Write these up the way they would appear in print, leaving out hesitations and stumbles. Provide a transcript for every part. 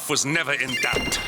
life was never in doubt.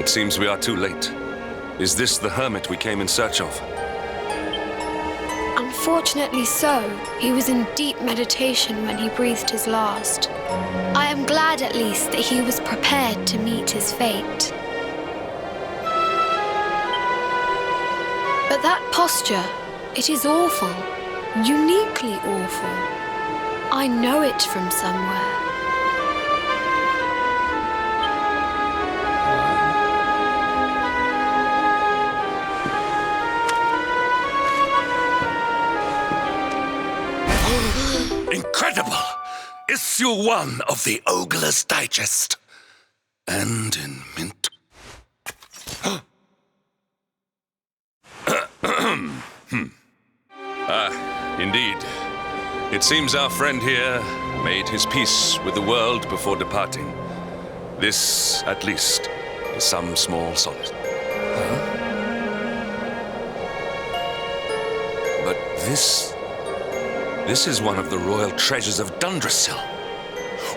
It seems we are too late. Is this the hermit we came in search of? Unfortunately so. He was in deep meditation when he breathed his last. I am glad at least that he was prepared to meet his fate. But that posture, it is awful. Uniquely awful. I know it from somewhere. Incredible! Issue 1 of the Ogler's Digest. And in mint. Indeed. It seems our friend here made his peace with the world before departing. This, at least, is some small solace. But this is one of the royal treasures of Dundrasil.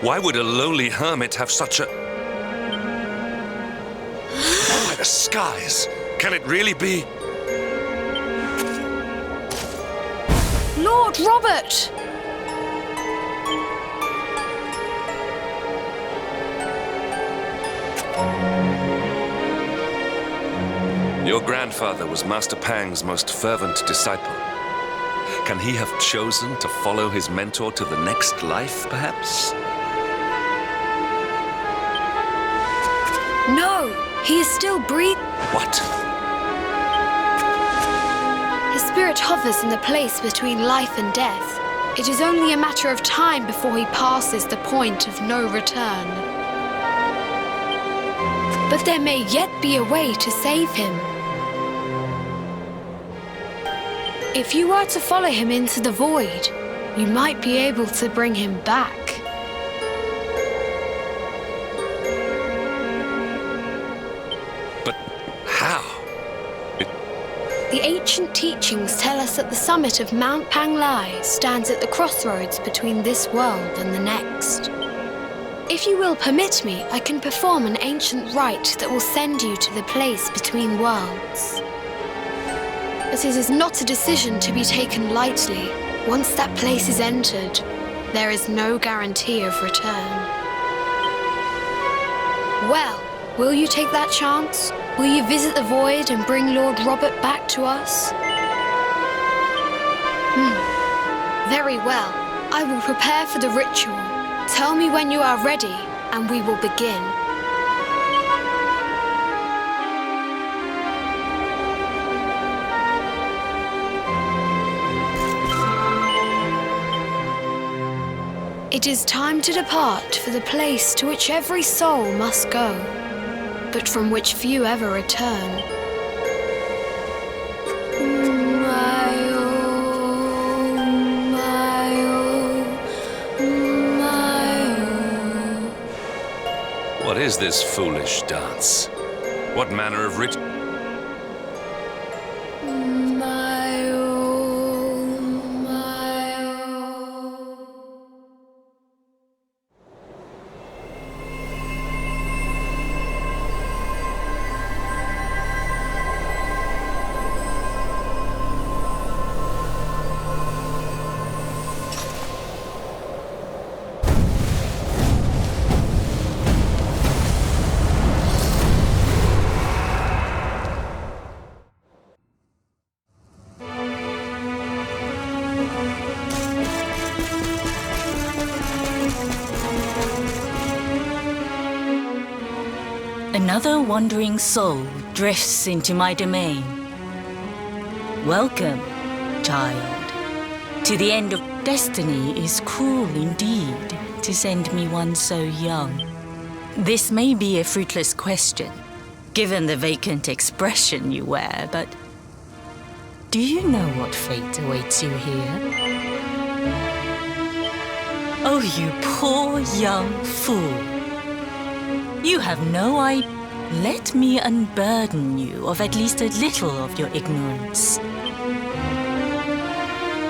Why would a lowly hermit have such a... By the skies! Can it really be? Lord Robert! Your grandfather was Master Pang's most fervent disciple. Can he have chosen to follow his mentor to the next life, perhaps? No, he is still breathing. What? His spirit hovers in the place between life and death. It is only a matter of time before he passes the point of no return. But there may yet be a way to save him. If you were to follow him into the void, you might be able to bring him back. But how? The ancient teachings tell us that the summit of Mount Panglai stands at the crossroads between this world and the next. If you will permit me, I can perform an ancient rite that will send you to the place between worlds. But it is not a decision to be taken lightly. Once that place is entered, there is no guarantee of return. Well, will you take that chance? Will you visit the void and bring Lord Robert back to us? Very well. I will prepare for the ritual. Tell me when you are ready, and we will begin. It is time to depart for the place to which every soul must go, but from which few ever return. What is this foolish dance? What manner of ritual? Another wandering soul drifts into my domain. Welcome, child. To the end of destiny is cruel indeed to send me one so young. This may be a fruitless question, given the vacant expression you wear, but do you know what fate awaits you here? Oh, you poor young fool. You have no idea. Let me unburden you of at least a little of your ignorance.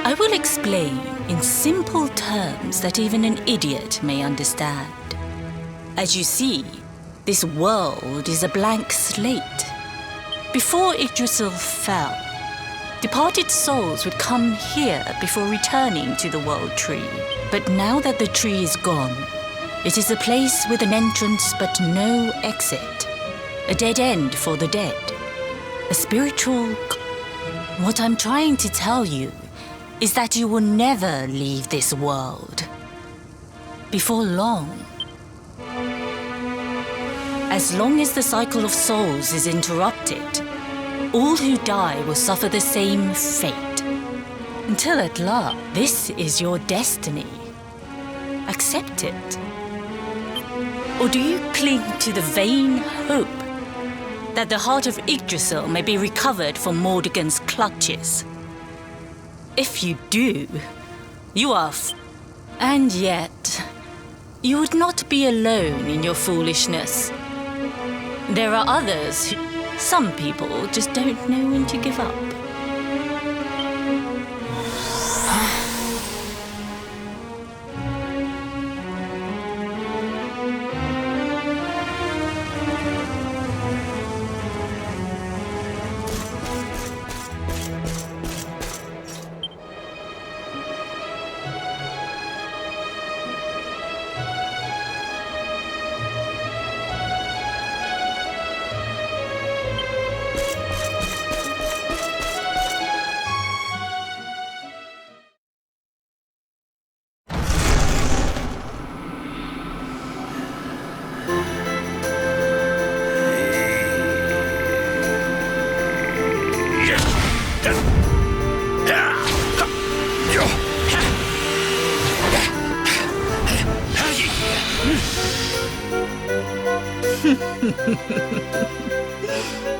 I will explain in simple terms that even an idiot may understand. As you see, this world is a blank slate. Before Yggdrasil fell, departed souls would come here before returning to the World Tree. But now that the tree is gone, it is a place with an entrance but no exit. A dead end for the dead. A spiritual... What I'm trying to tell you is that you will never leave this world. Before long. As long as the cycle of souls is interrupted, all who die will suffer the same fate. Until at last, this is your destiny. Accept it. Or do you cling to the vain hope that the heart of Yggdrasil may be recovered from Mordegon's clutches? If you do, you are And yet, you would not be alone in your foolishness. There are others who... Some people just don't know when to give up.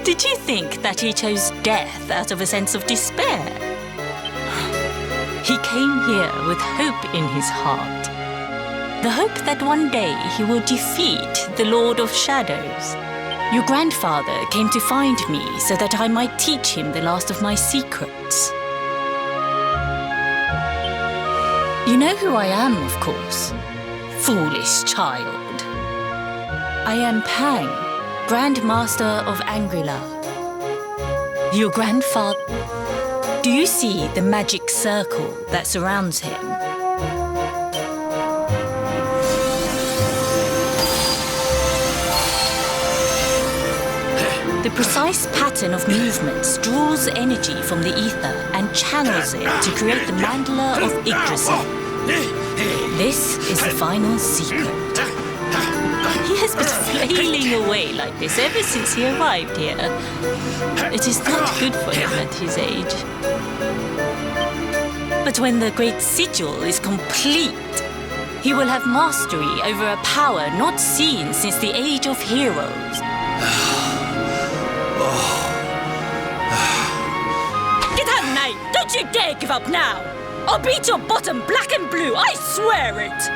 Did you think that he chose death out of a sense of despair? He came here with hope in his heart. The hope that one day he will defeat the Lord of Shadows. Your grandfather came to find me so that I might teach him the last of my secrets. You know who I am, of course. Foolish child. I am Pang, Grand Master of Angrila. Your grandfather... Do you see the magic circle that surrounds him? The precise pattern of movements draws energy from the ether and channels it to create the mandala of Yggdrasil. This is the final secret. He has been flailing away like this ever since he arrived here. It is not good for him at his age. But when the great sigil is complete, he will have mastery over a power not seen since the Age of Heroes. Get out, Knight! Don't you dare give up now! I'll beat your bottom black and blue, I swear it!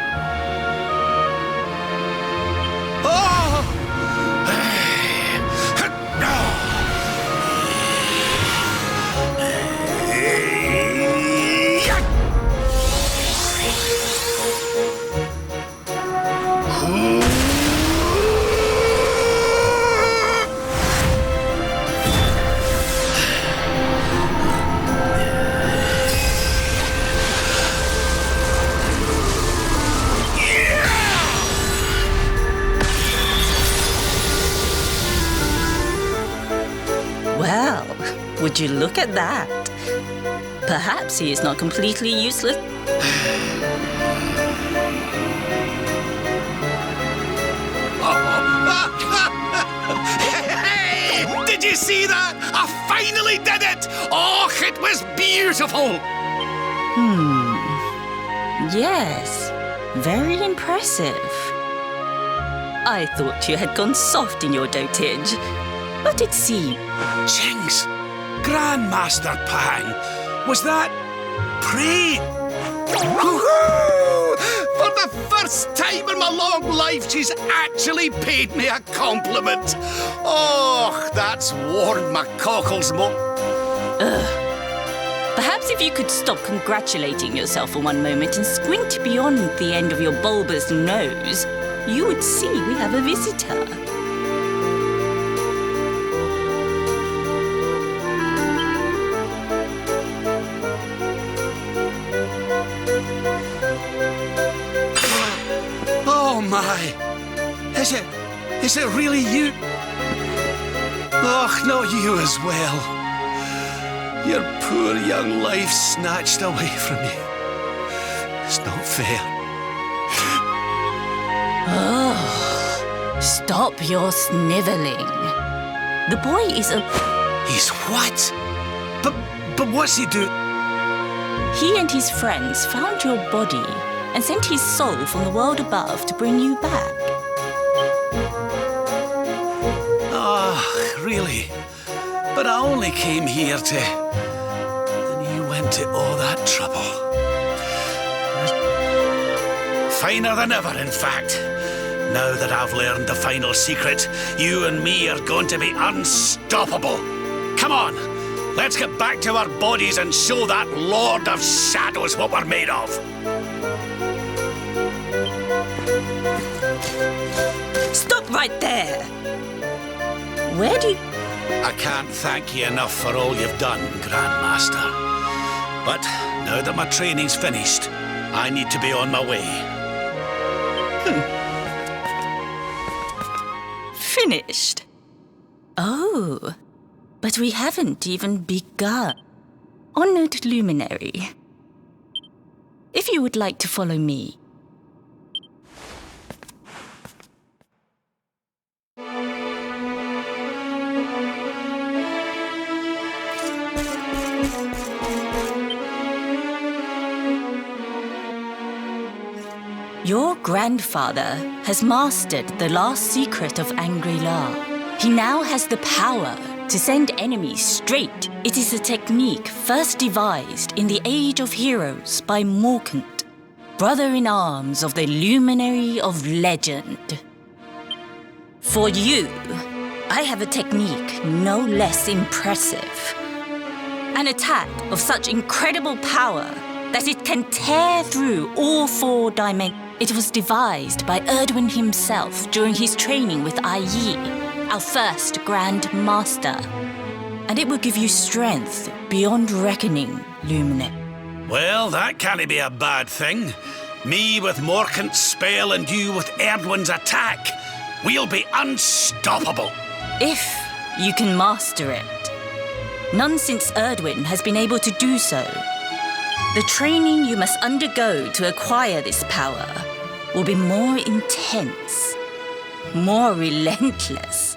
Would you look at that? Perhaps he is not completely useless. Hey! Did you see that? I finally did it! Oh, it was beautiful! Yes, very impressive. I thought you had gone soft in your dotage, but it seems... Jinx! Grandmaster Pang, was that prey? Woohoo! For the first time in my long life, she's actually paid me a compliment. Oh, that's warmed my cockles more. Perhaps if you could stop congratulating yourself for one moment and squint beyond the end of your bulbous nose, you would see we have a visitor. Is it really you? Oh, not you as well. Your poor young life snatched away from you. It's not fair. Oh, stop your snivelling. The boy is a... He's what? But what's he do? He and his friends found your body and sent his soul from the world above to bring you back. Oh, really? But I only came here to... And you went to all that trouble. Finer than ever, in fact. Now that I've learned the final secret, you and me are going to be unstoppable. Come on, let's get back to our bodies and show that Lord of Shadows what we're made of. Stop right there! Where do you... I can't thank you enough for all you've done, Grandmaster. But now that my training's finished, I need to be on my way. Finished? Oh, but we haven't even begun. Honored luminary, if you would like to follow me. Your grandfather has mastered the last secret of Angri-La. He now has the power to send enemies straight. It is a technique first devised in the Age of Heroes by Morkant, brother-in-arms of the Luminary of Legend. For you, I have a technique no less impressive. An attack of such incredible power that it can tear through all 4 dimensions. It was devised by Erdwin himself during his training with Yi, our first Grand Master. And it will give you strength beyond reckoning, Luminary. Well, that can't be a bad thing. Me with Morkant's spell and you with Erdwin's attack. We'll be unstoppable. If you can master it. None since Erdwin has been able to do so. The training you must undergo to acquire this power will be more intense, more relentless,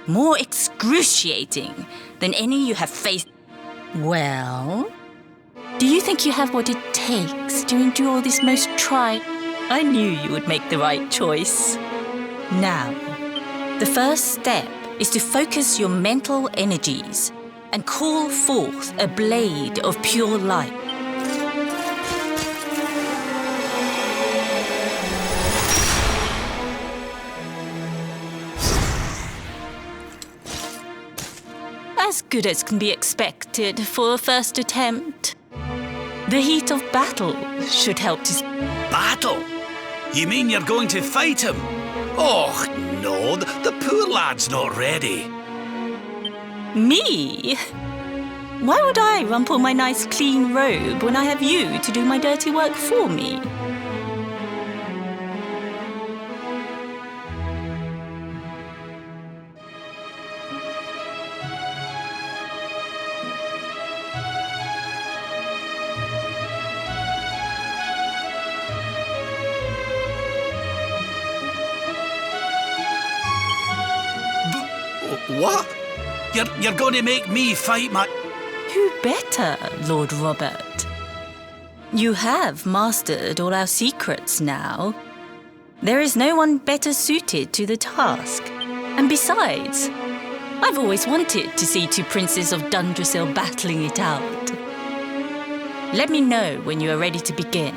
more excruciating than any you have faced. Well, do you think you have what it takes to endure this most trying? I knew you would make the right choice. Now, the first step is to focus your mental energies and call forth a blade of pure light. As good as can be expected for a first attempt. The heat of battle should help to... Battle? You mean you're going to fight him? Oh, no, the poor lad's not ready. Me? Why would I rumple my nice clean robe when I have you to do my dirty work for me? What? You're going to make me fight my... Who better, Lord Robert? You have mastered all our secrets now. There is no one better suited to the task. And besides, I've always wanted to see 2 princes of Dundrasil battling it out. Let me know when you are ready to begin.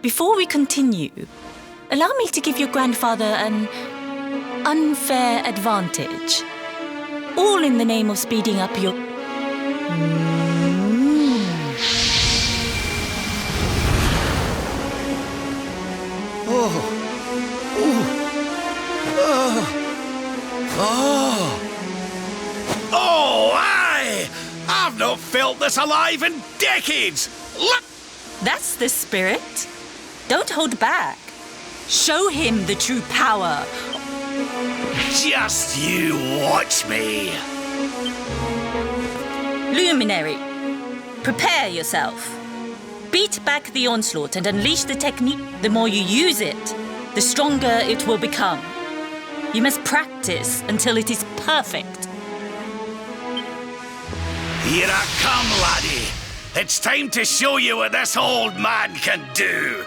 Before we continue, allow me to give your grandfather an unfair advantage. All in the name of speeding up your... Oh, aye! I've not felt this alive in decades! Look! That's the spirit. Don't hold back. Show him the true power. Just you watch me! Luminary, prepare yourself. Beat back the onslaught and unleash the technique. The more you use it, the stronger it will become. You must practice until it is perfect. Here I come, laddie. It's time to show you what this old man can do.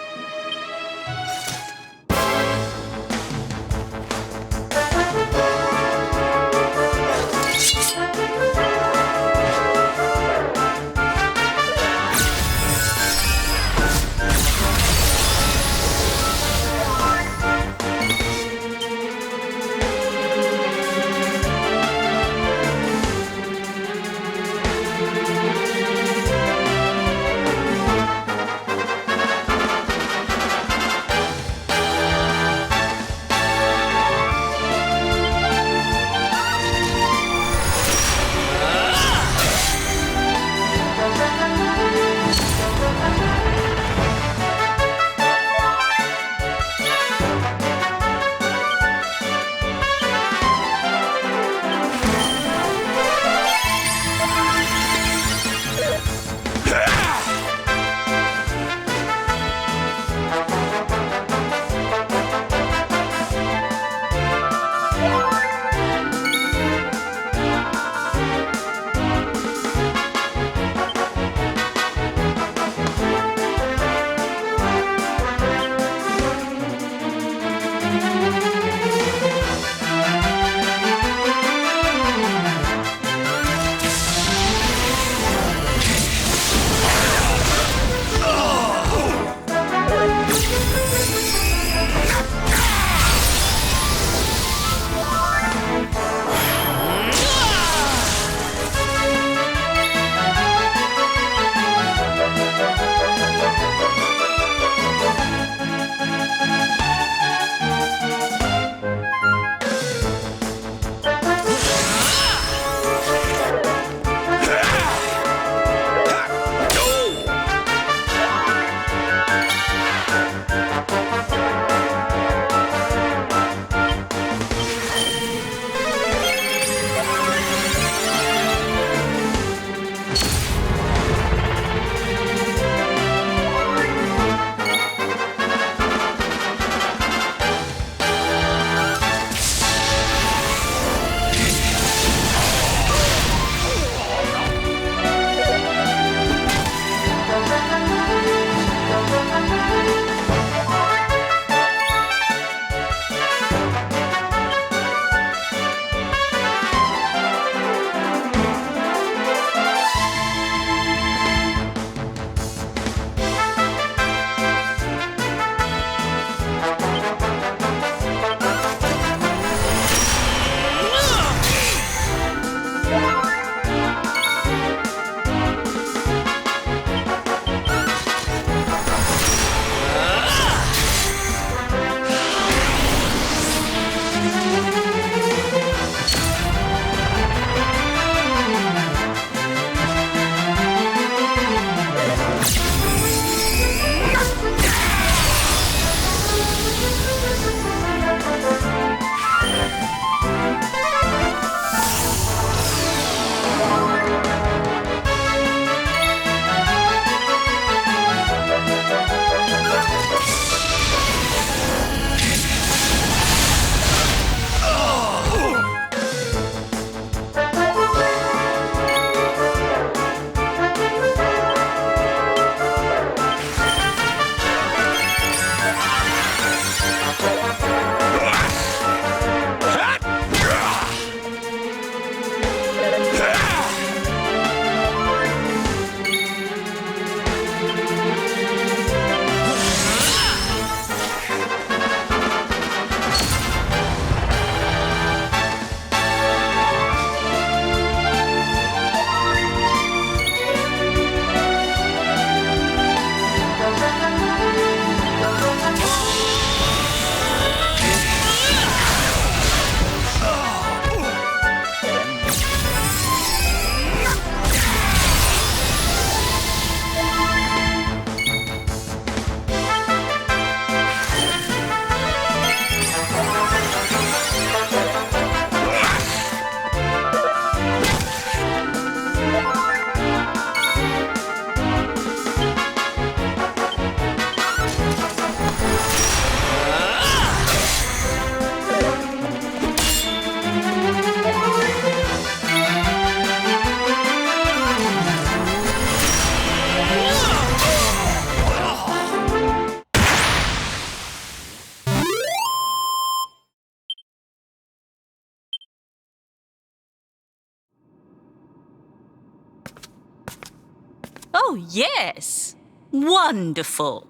Oh, yes. Wonderful.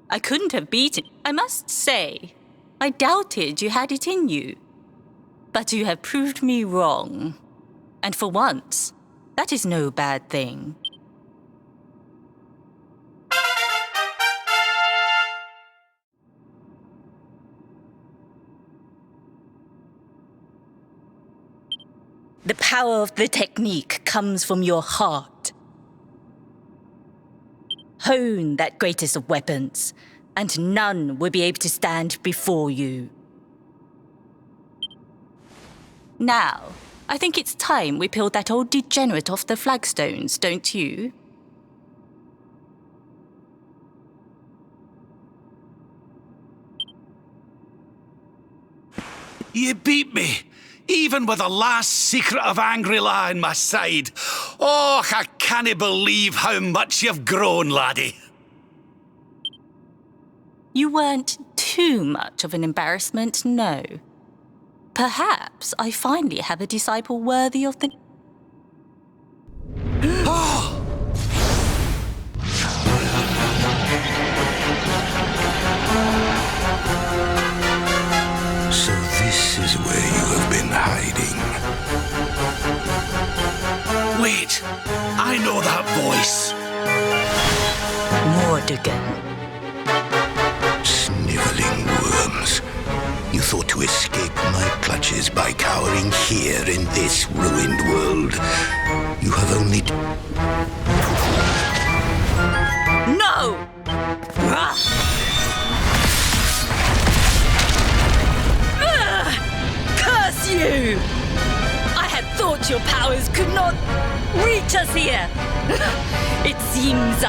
I couldn't have beaten. I must say, I doubted you had it in you. But you have proved me wrong. And for once, that is no bad thing. The power of the technique comes from your heart. Hone that greatest of weapons, and none will be able to stand before you. Now, I think it's time we peeled that old degenerate off the flagstones, don't you? You beat me, even with the last secret of Angry-La in my side. Oh, I can't believe how much you've grown, laddie. You weren't too much of an embarrassment, no. Perhaps I finally have a disciple worthy of the... So this is where you have been hiding. Wait, I know that voice. Mordigan. Sniveling worms. You thought to escape my clutches by cowering here in this ruined world. You have only... No! Curse you! I had thought your powers could not reach us here. It seems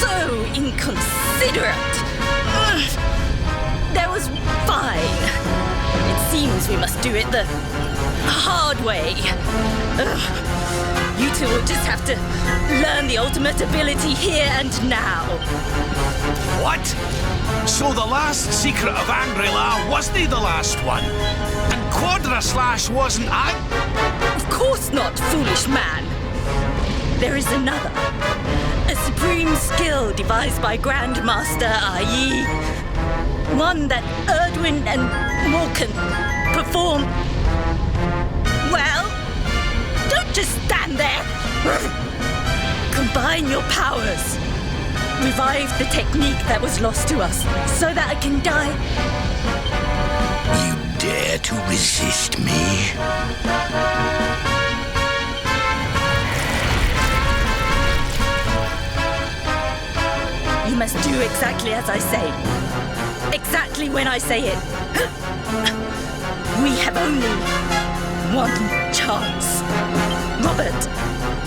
so inconsiderate. That was fine. It seems we must do it the hard way. You two will just have to learn the ultimate ability here and now. What? So the last secret of Angry-La wasn't the last one? And Quadra-Slash wasn't I? Of course not, foolish man. There is another. A supreme skill devised by Grandmaster, i.e. one that Erdwin and Morkan perform. Well, don't just stand there. Combine your powers. Revive the technique that was lost to us, so that I can die. You dare to resist me? You must do exactly as I say. Exactly when I say it. We have only one chance. Robert,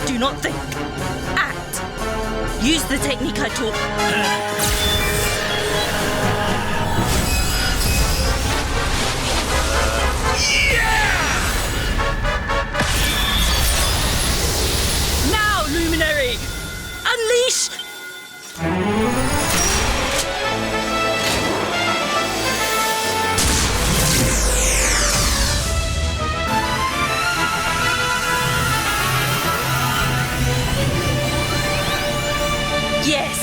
do not think. Act. Use the technique I taught. Now, Luminary! Unleash! Yes,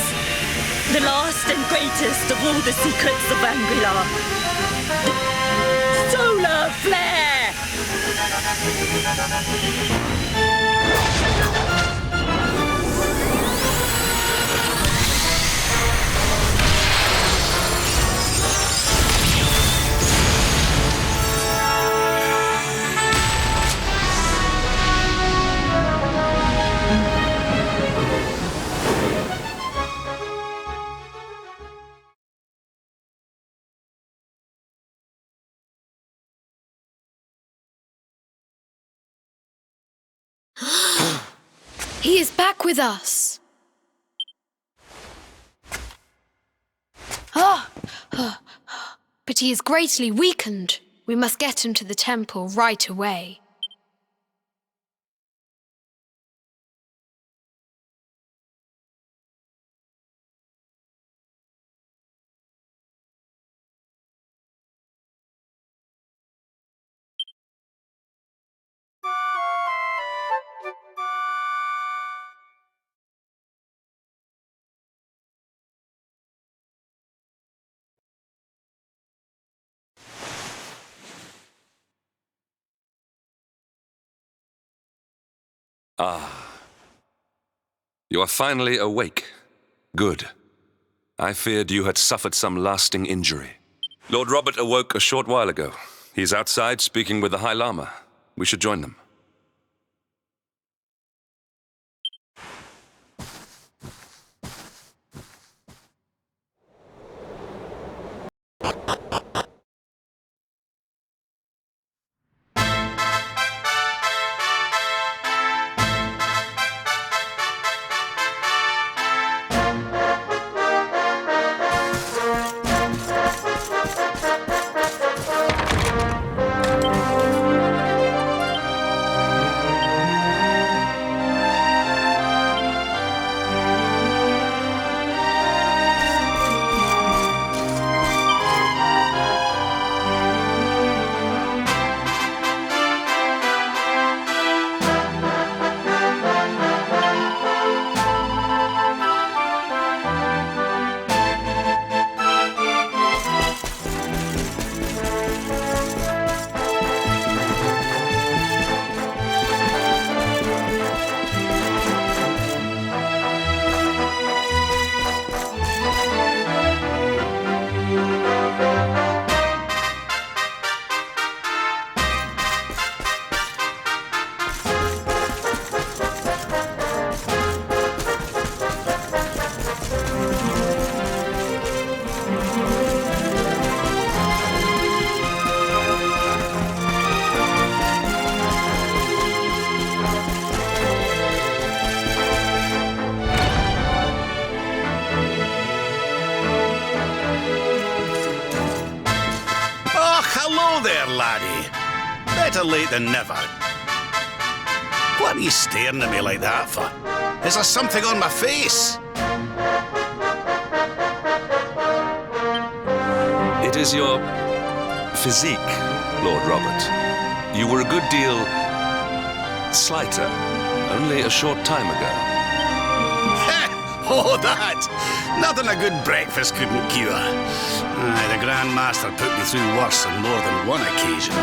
the last and greatest of all the secrets of Angry-La. The solar flare! He is back with us. But he is greatly weakened. We must get him to the temple right away. You are finally awake. Good. I feared you had suffered some lasting injury. Lord Robert awoke a short while ago. He's outside speaking with the High Lama. We should join them. Better late than never. What are you staring at me like that for? Is there something on my face? It is your physique, Lord Robert. You were a good deal slighter only a short time ago. Oh, that! Nothing a good breakfast couldn't cure. Aye, the Grand Master put me through worse on more than one occasion.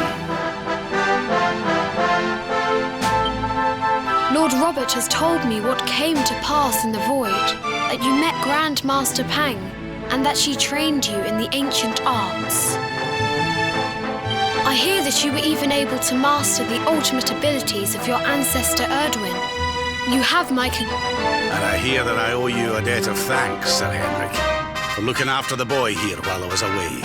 Lord Robert has told me what came to pass in the void, that you met Grand Master Pang, and that she trained you in the ancient arts. I hear that you were even able to master the ultimate abilities of your ancestor Erdwin. You have my And I hear that I owe you a debt of thanks, Sir Henrik, for looking after the boy here while I was away.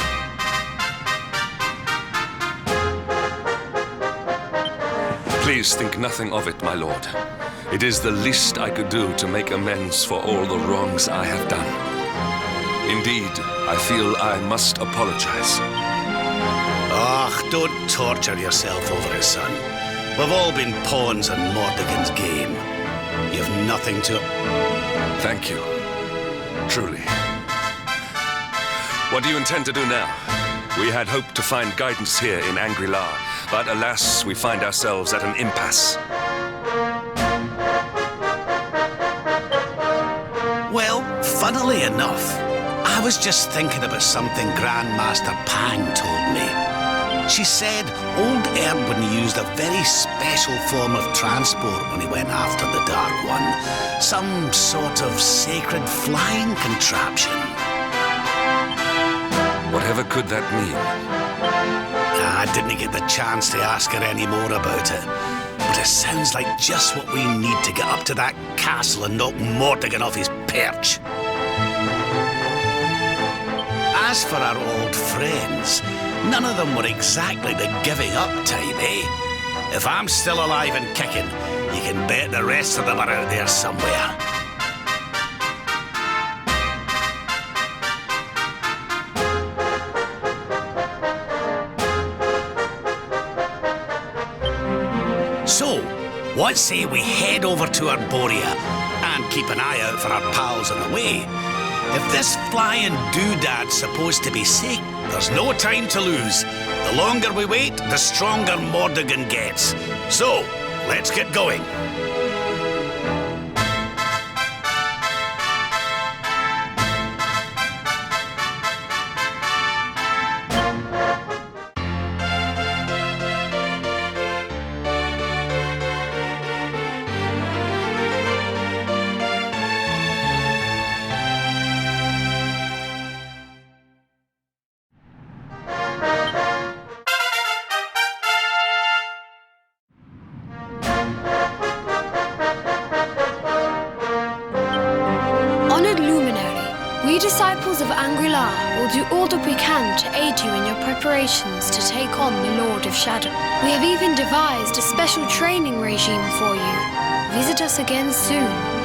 Please think nothing of it, my lord. It is the least I could do to make amends for all the wrongs I have done. Indeed, I feel I must apologize. Oh, don't torture yourself over it, son. We've all been pawns in Mordegon's game. You've nothing to... Thank you. Truly. What do you intend to do now? We had hoped to find guidance here in Angri-La, but alas, we find ourselves at an impasse. Well, funnily enough, I was just thinking about something Grandmaster Pang told me. She said old Erdwin used a very special form of transport when he went after the Dark One. Some sort of sacred flying contraption. Whatever could that mean? I didn't get the chance to ask her any more about it. But it sounds like just what we need to get up to that castle and knock Mordegon off his perch. As for our old friends, none of them were exactly the giving up type, eh? If I'm still alive and kicking, you can bet the rest of them are out there somewhere. So, what say we head over to Arborea and keep an eye out for our pals on the way? If this flying doodad's supposed to be sick, there's no time to lose. The longer we wait, the stronger Mordegon gets. So, let's get going. We disciples of Angri-La will do all that we can to aid you in your preparations to take on the Lord of Shadow. We have even devised a special training regime for you. Visit us again soon.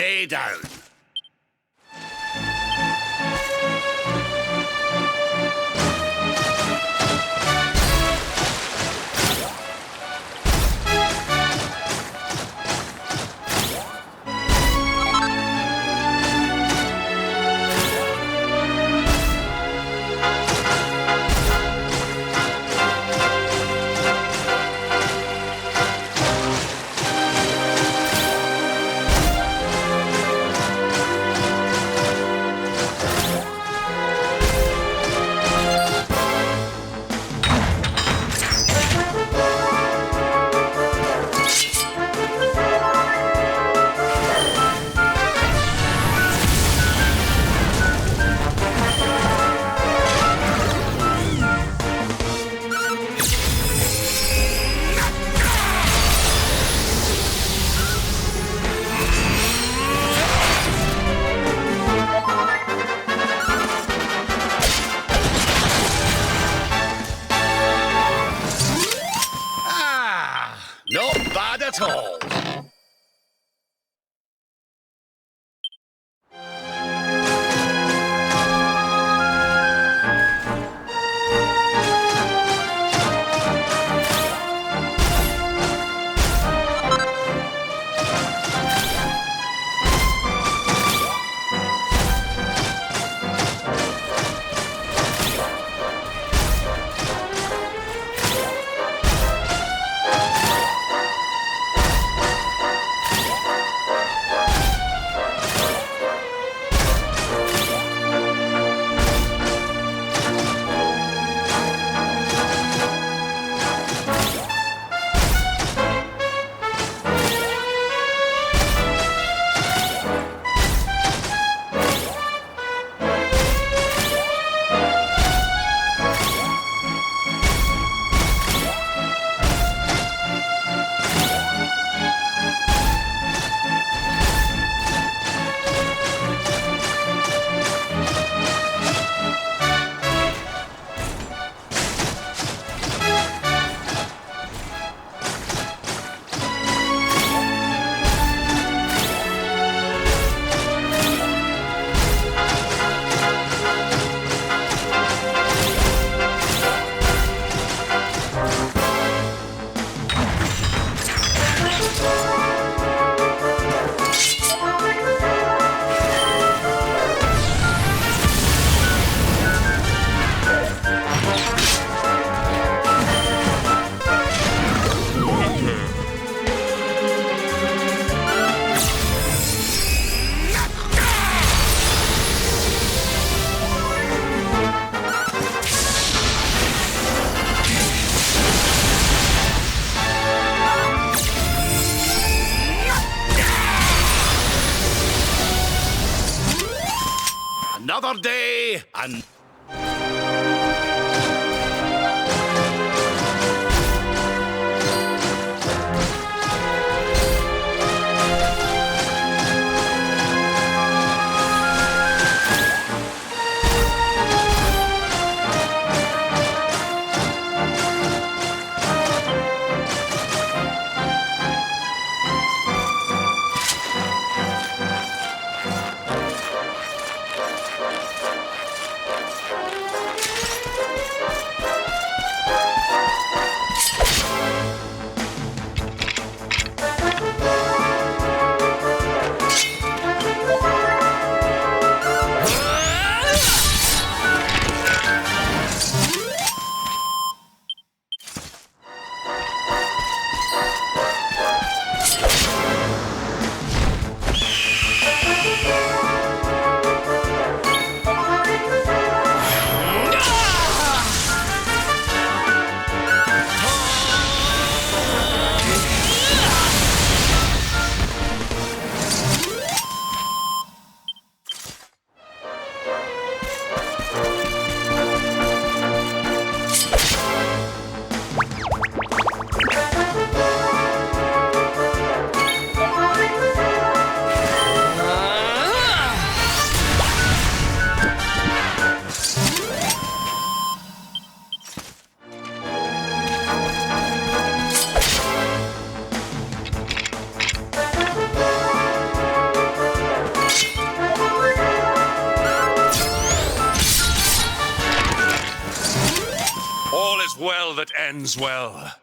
Stay down. Another day, and... Well that ends well.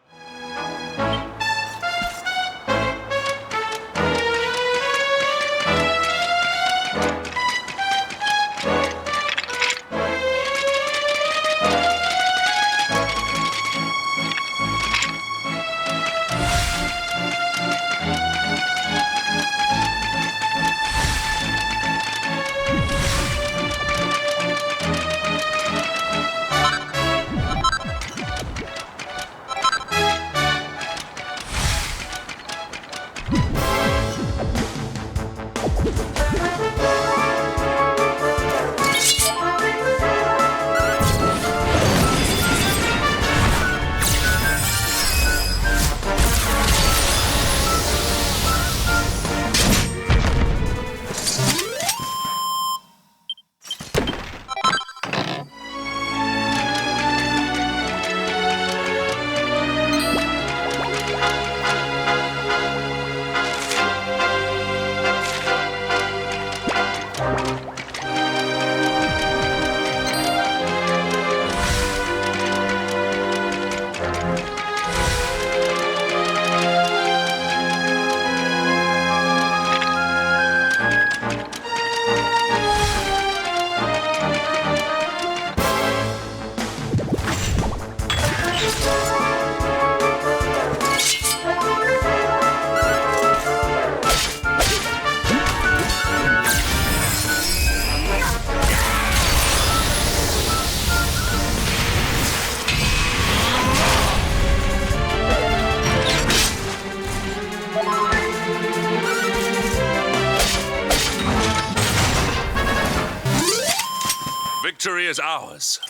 Victory is ours.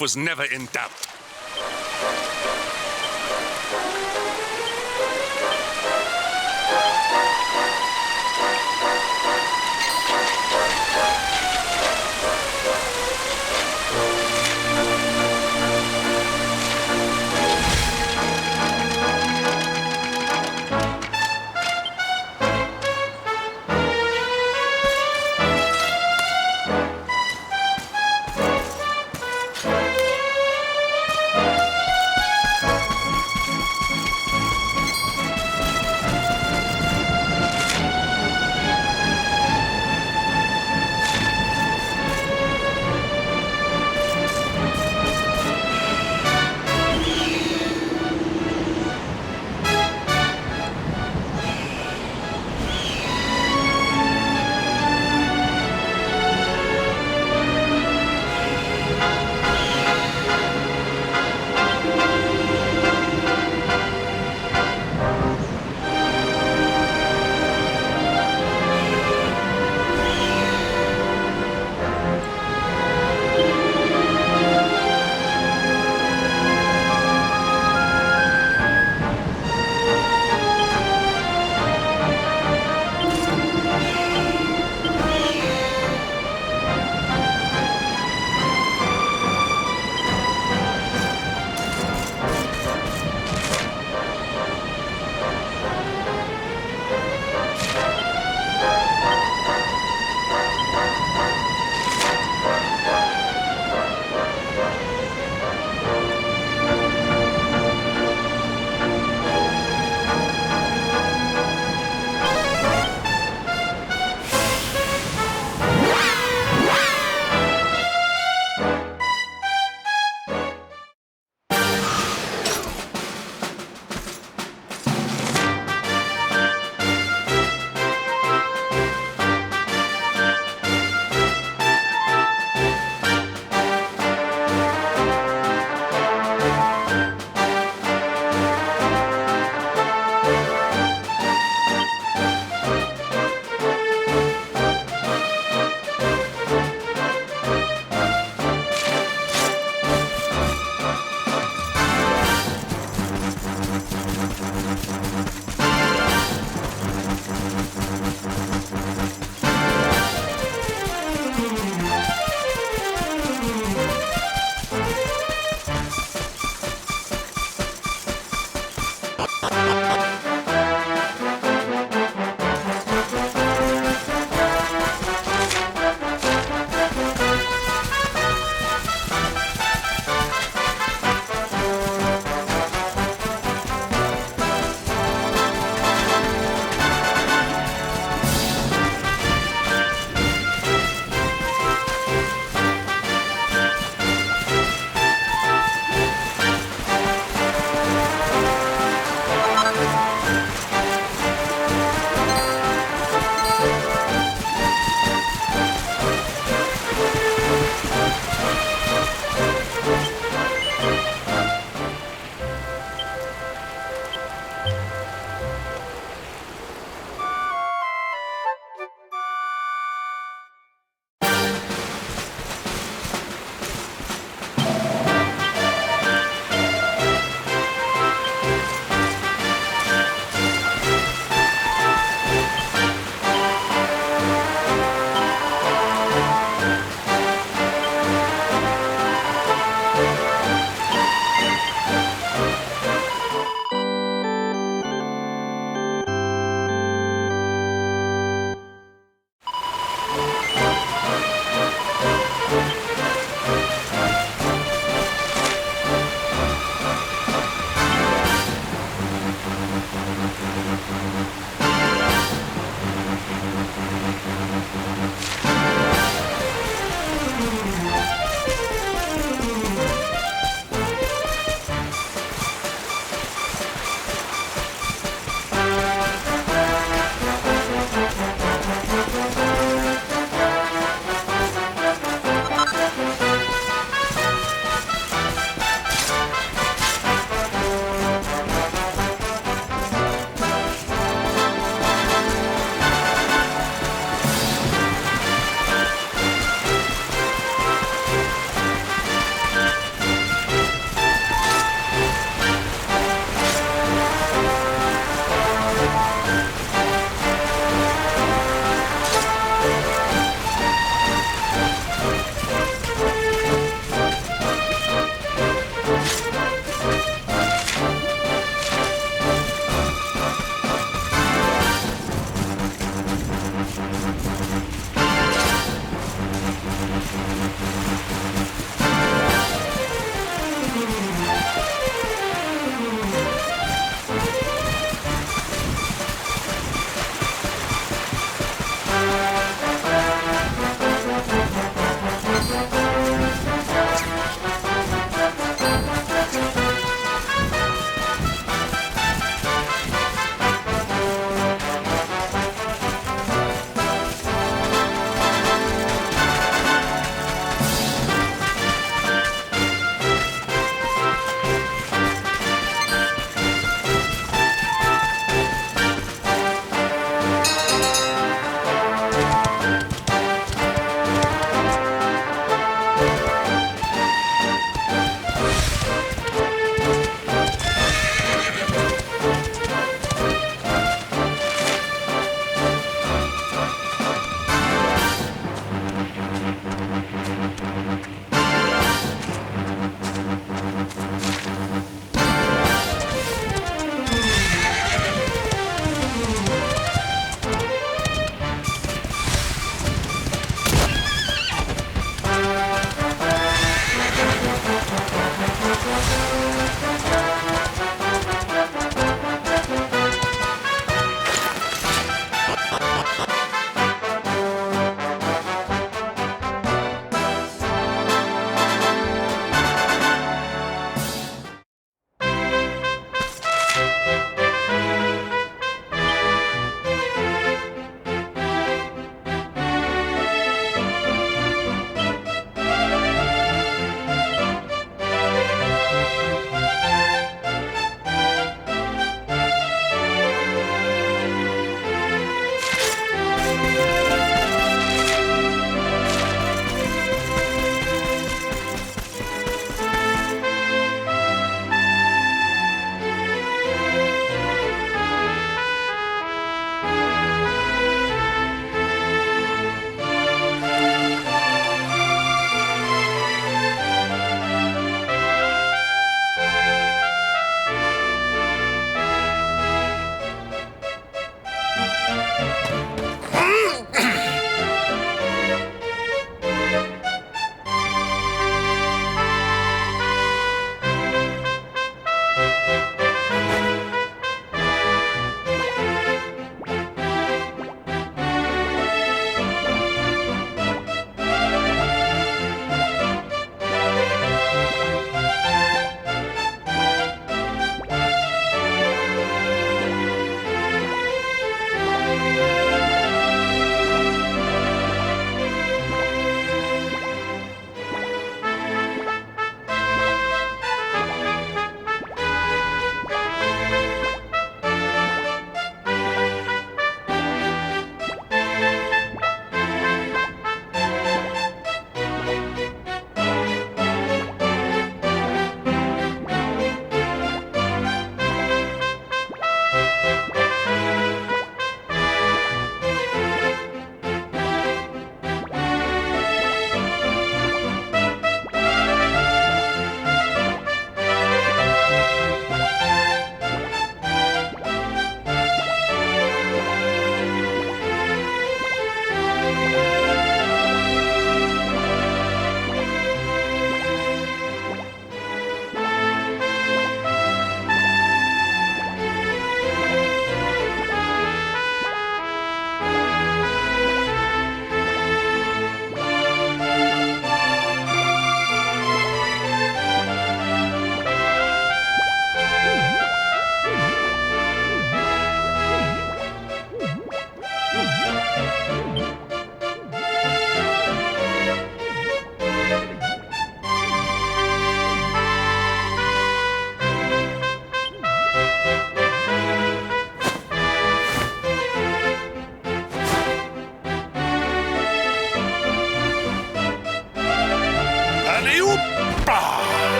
Was never in doubt.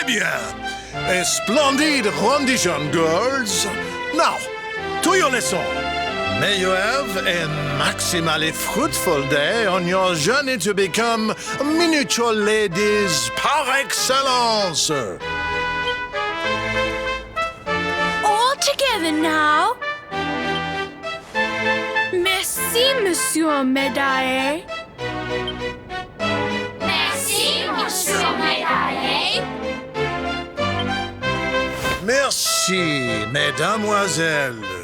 bien. A splendid rendition, girls. Now, to your lesson. May you have a maximally fruitful day on your journey to become miniature ladies par excellence. All together now. Merci, Monsieur Médaille. Merci, Monsieur Médaille. Merci, mesdemoiselles.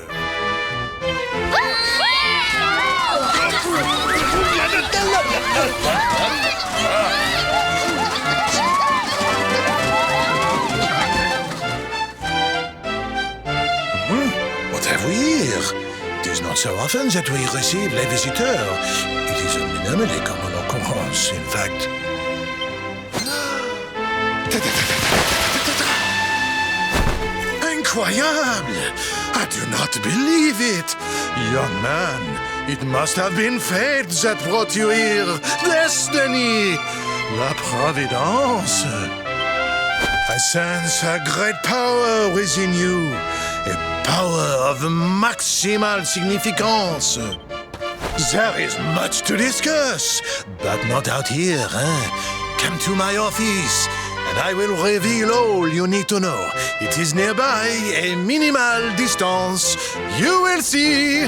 What have we here? It is not so often that we receive les visiteurs. It is a minimally common occurrence, in fact. Incroyable! I do not believe it! Young man, it must have been fate that brought you here. Destiny! La Providence! I sense a great power within you. A power of maximal significance. There is much to discuss, but not out here, Come to my office, and I will reveal all you need to know. It is nearby, a minimal distance. You will see.